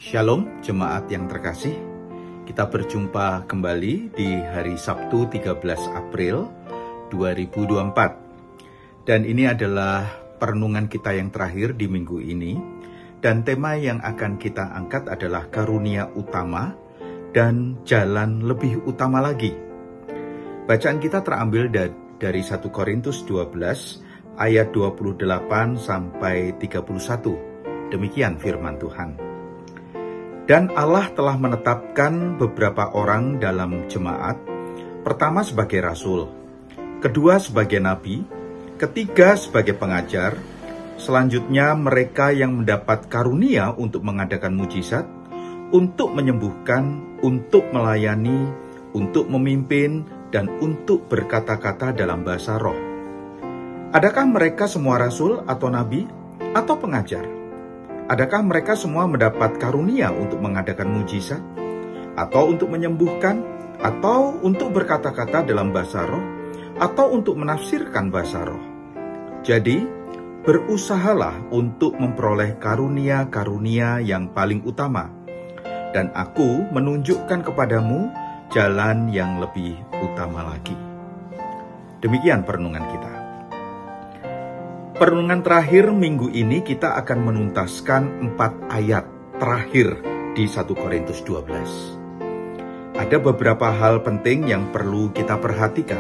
Shalom jemaat yang terkasih, kita berjumpa kembali di hari Sabtu 13 April 2024. Dan ini adalah perenungan kita yang terakhir di minggu ini. Dan tema yang akan kita angkat adalah karunia utama dan jalan lebih utama lagi. Bacaan kita terambil dari 1 Korintus 12 ayat 28 sampai 31. Demikian firman Tuhan. Dan Allah telah menetapkan beberapa orang dalam jemaat, pertama sebagai rasul, kedua sebagai nabi, ketiga sebagai pengajar, selanjutnya mereka yang mendapat karunia untuk mengadakan mujizat, untuk menyembuhkan, untuk melayani, untuk memimpin, dan untuk berkata-kata dalam bahasa roh. Adakah mereka semua rasul atau nabi atau pengajar? Adakah mereka semua mendapat karunia untuk mengadakan mujizat, atau untuk menyembuhkan, atau untuk berkata-kata dalam bahasa roh, atau untuk menafsirkan bahasa roh? Jadi, berusahalah untuk memperoleh karunia-karunia yang paling utama, dan aku menunjukkan kepadamu jalan yang lebih utama lagi. Demikian perenungan kita. Perenungan terakhir minggu ini kita akan menuntaskan 4 ayat terakhir di 1 Korintus 12. Ada beberapa hal penting yang perlu kita perhatikan.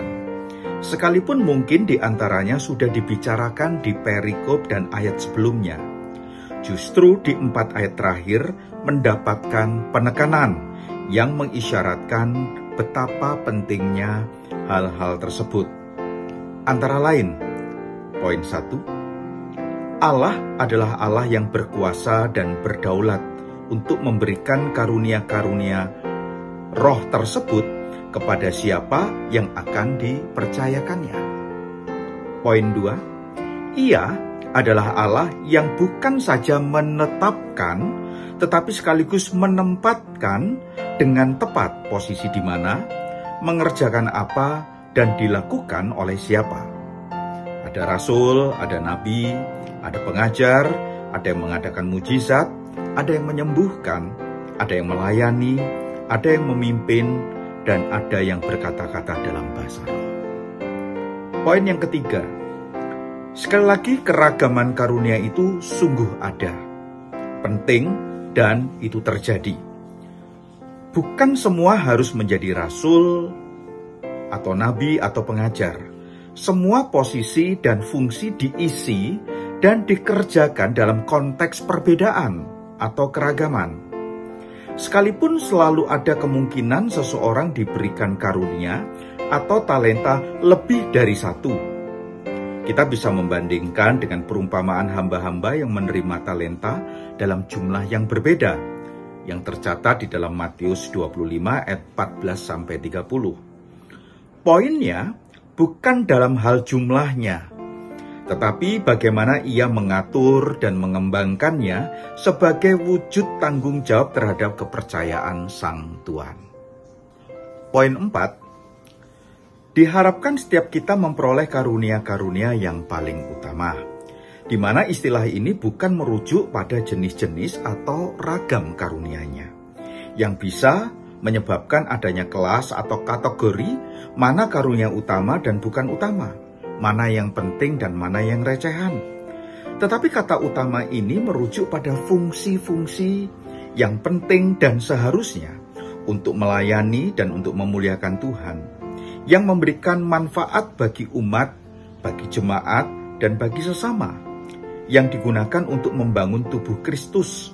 Sekalipun mungkin di antaranya sudah dibicarakan di perikop dan ayat sebelumnya. Justru di 4 ayat terakhir mendapatkan penekanan yang mengisyaratkan betapa pentingnya hal-hal tersebut. Antara lain, poin 1, Allah adalah Allah yang berkuasa dan berdaulat untuk memberikan karunia-karunia roh tersebut kepada siapa yang akan dipercayakannya. Poin 2, Ia adalah Allah yang bukan saja menetapkan, tetapi sekaligus menempatkan dengan tepat posisi di mana, mengerjakan apa, dan dilakukan oleh siapa. Ada rasul, ada nabi, ada pengajar, ada yang mengadakan mujizat, ada yang menyembuhkan, ada yang melayani, ada yang memimpin, dan ada yang berkata-kata dalam bahasa roh. Poin yang ketiga, sekali lagi keragaman karunia itu sungguh ada, penting, dan itu terjadi. Bukan semua harus menjadi rasul, atau nabi, atau pengajar. Semua posisi dan fungsi diisi dan dikerjakan dalam konteks perbedaan atau keragaman. Sekalipun selalu ada kemungkinan seseorang diberikan karunia atau talenta lebih dari satu. Kita bisa membandingkan dengan perumpamaan hamba-hamba yang menerima talenta dalam jumlah yang berbeda, yang tercatat di dalam Matius 25 ayat 14-30. Poinnya, bukan dalam hal jumlahnya, tetapi bagaimana ia mengatur dan mengembangkannya sebagai wujud tanggung jawab terhadap kepercayaan Sang Tuhan. Poin 4, diharapkan setiap kita memperoleh karunia-karunia yang paling utama, di mana istilah ini bukan merujuk pada jenis-jenis atau ragam karunianya, yang bisa menyebabkan adanya kelas atau kategori mana karunia utama dan bukan utama, mana yang penting dan mana yang recehan. Tetapi kata utama ini merujuk pada fungsi-fungsi yang penting dan seharusnya untuk melayani dan untuk memuliakan Tuhan, yang memberikan manfaat bagi umat, bagi jemaat, dan bagi sesama, yang digunakan untuk membangun tubuh Kristus.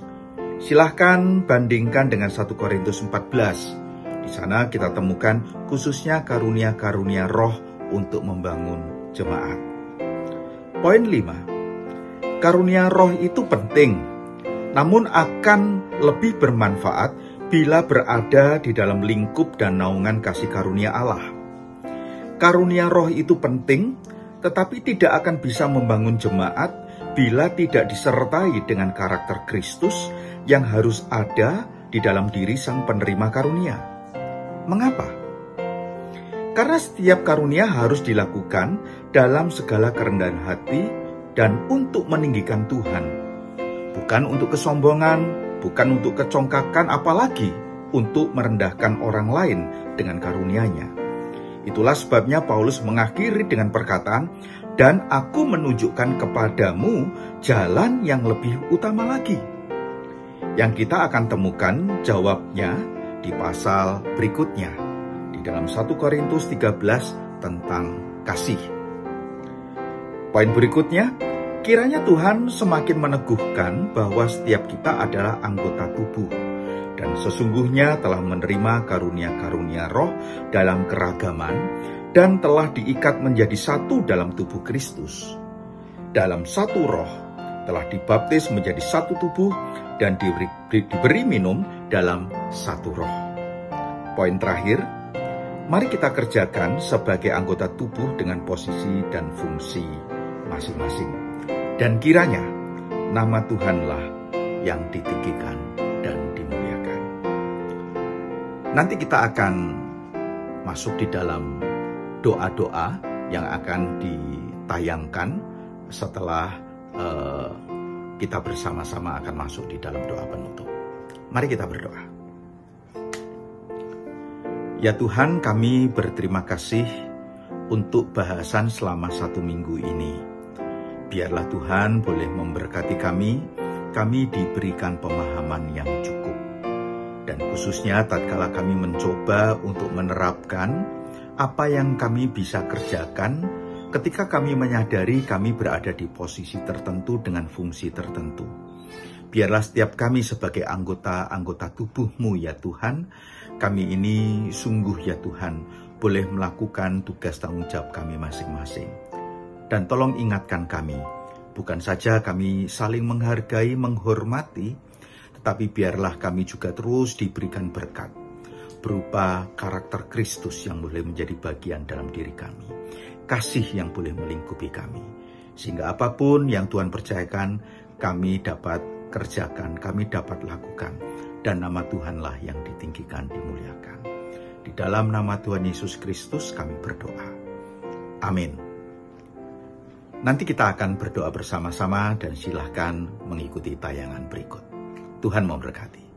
Silahkan bandingkan dengan 1 Korintus 14. Di sana kita temukan khususnya karunia-karunia roh untuk membangun jemaat. Poin 5. Karunia roh itu penting, namun akan lebih bermanfaat bila berada di dalam lingkup dan naungan kasih karunia Allah. Karunia roh itu penting, tetapi tidak akan bisa membangun jemaat bila tidak disertai dengan karakter Kristus yang harus ada di dalam diri sang penerima karunia. Mengapa? Karena setiap karunia harus dilakukan dalam segala kerendahan hati dan untuk meninggikan Tuhan, bukan untuk kesombongan, bukan untuk kecongkakan, apalagi untuk merendahkan orang lain dengan karunia-Nya. Itulah sebabnya Paulus mengakhiri dengan perkataan, "Dan aku menunjukkan kepadamu jalan yang lebih utama lagi." Yang kita akan temukan jawabnya di pasal berikutnya, di dalam 1 Korintus 13 tentang kasih. Poin berikutnya, kiranya Tuhan semakin meneguhkan bahwa setiap kita adalah anggota tubuh, dan sesungguhnya telah menerima karunia-karunia roh dalam keragaman, dan telah diikat menjadi satu dalam tubuh Kristus. Dalam satu roh, telah dibaptis menjadi satu tubuh, dan diberi minum dalam satu roh. Poin terakhir, mari kita kerjakan sebagai anggota tubuh dengan posisi dan fungsi masing-masing. Dan kiranya nama Tuhanlah yang ditinggikan dan dimuliakan. Nanti kita akan masuk di dalam doa-doa yang akan ditayangkan setelah kita bersama-sama akan masuk di dalam doa penutup. Mari kita berdoa. Ya Tuhan, kami berterima kasih untuk bahasan selama 1 minggu ini. Biarlah Tuhan boleh memberkati kami diberikan pemahaman yang cukup. Dan khususnya tatkala kami mencoba untuk menerapkan apa yang kami bisa kerjakan ketika kami menyadari kami berada di posisi tertentu dengan fungsi tertentu. Biarlah setiap kami sebagai anggota tubuh-Mu ya Tuhan, kami ini sungguh ya Tuhan boleh melakukan tugas tanggung jawab kami masing-masing. Dan tolong ingatkan kami, bukan saja kami saling menghargai, menghormati, tetapi biarlah kami juga terus diberikan berkat berupa karakter Kristus yang boleh menjadi bagian dalam diri kami, kasih yang boleh melingkupi kami, sehingga apapun yang Tuhan percayakan kami dapat kerjakan, kami dapat lakukan, dan nama Tuhanlah yang ditinggikan, dimuliakan. Di dalam nama Tuhan Yesus Kristus kami berdoa. Amin. Nanti kita akan berdoa bersama-sama dan silahkan mengikuti tayangan berikut. Tuhan memberkati.